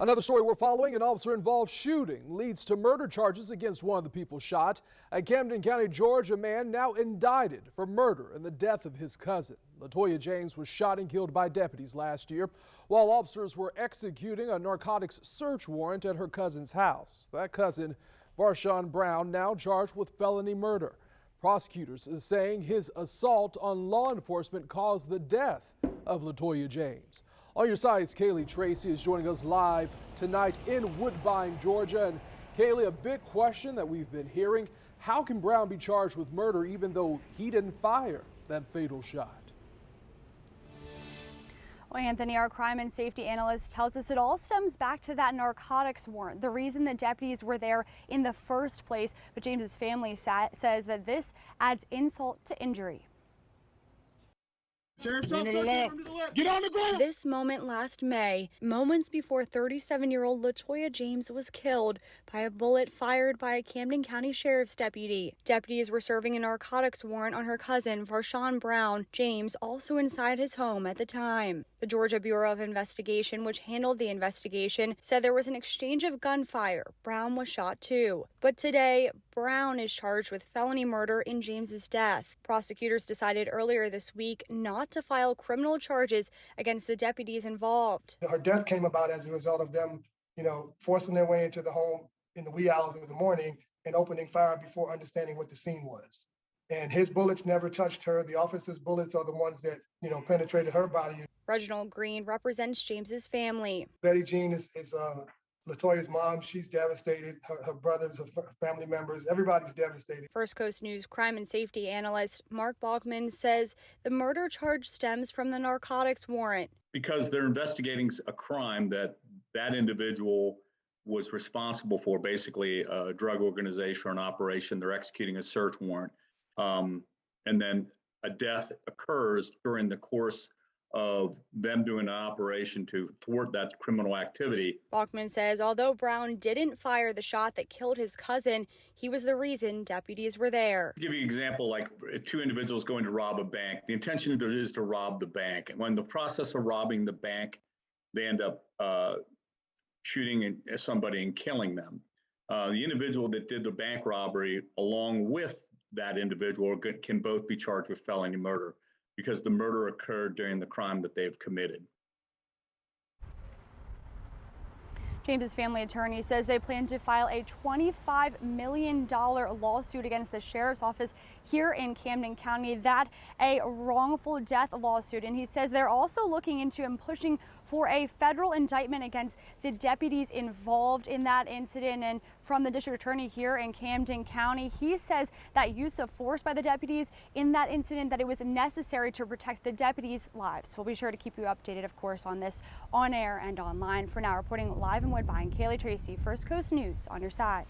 Another story we're following, an officer-involved shooting leads to murder charges against one of the people shot. A Camden County, Georgia man now indicted for murder and the death of his cousin. Latoya James was shot and killed by deputies last year while officers were executing a narcotics search warrant at her cousin's house. That cousin, Varshan Brown, now charged with felony murder. Prosecutors is saying his assault on law enforcement caused the death of Latoya James. On your side's Kaylee Tracy is joining us live tonight in Woodbine, Georgia. And Kaylee, a big question that we've been hearing: how can Brown be charged with murder even though he didn't fire that fatal shot? Well, Anthony, our crime and safety analyst tells us it all stems back to that narcotics warrant, the reason the deputies were there in the first place. But James's family says that this adds insult to injury. Get on the ground! This moment last May, moments before 37-year-old Latoya James was killed by a bullet fired by a Camden County Sheriff's deputy. Deputies were serving a narcotics warrant on her cousin, Varshan Brown. James also inside his home at the time. The Georgia Bureau of Investigation, which handled the investigation, said there was an exchange of gunfire. Brown was shot too. But today, Brown is charged with felony murder in James's death. Prosecutors decided earlier this week not to file criminal charges against the deputies involved. Her death came about as a result of them, forcing their way into the home in the wee hours of the morning and opening fire before understanding what the scene was. And his bullets never touched her. The officer's bullets are the ones that, penetrated her body. Reginald Green represents James's family. Betty Jean is Latoya's mom. She's devastated. Her brothers, her family members, everybody's devastated. First Coast News crime and safety analyst Mark Bachman says the murder charge stems from the narcotics warrant. Because they're investigating a crime that individual was responsible for, basically a drug organization or an operation. They're executing a search warrant. And then a death occurs during the course of them doing an operation to thwart that criminal activity. Bachman says although Brown didn't fire the shot that killed his cousin, he was the reason deputies were there. To give you an example, like two individuals going to rob a bank. The intention is to rob the bank. And when the process of robbing the bank, they end up shooting somebody and killing them. The individual that did the bank robbery along with that individual can both be charged with felony murder, because the murder occurred during the crime that they've committed. James's family attorney says they plan to file a $25 million lawsuit against the sheriff's office here in Camden County, that a wrongful death lawsuit. And he says they're also looking into and pushing for a federal indictment against the deputies involved in that incident. And from the district attorney here in Camden County, he says that use of force by the deputies in that incident, that it was necessary to protect the deputies' lives. We'll be sure to keep you updated, of course, on this on air and online. For now, reporting live in Woodbine, Kaylee Tracy, First Coast News, on your side.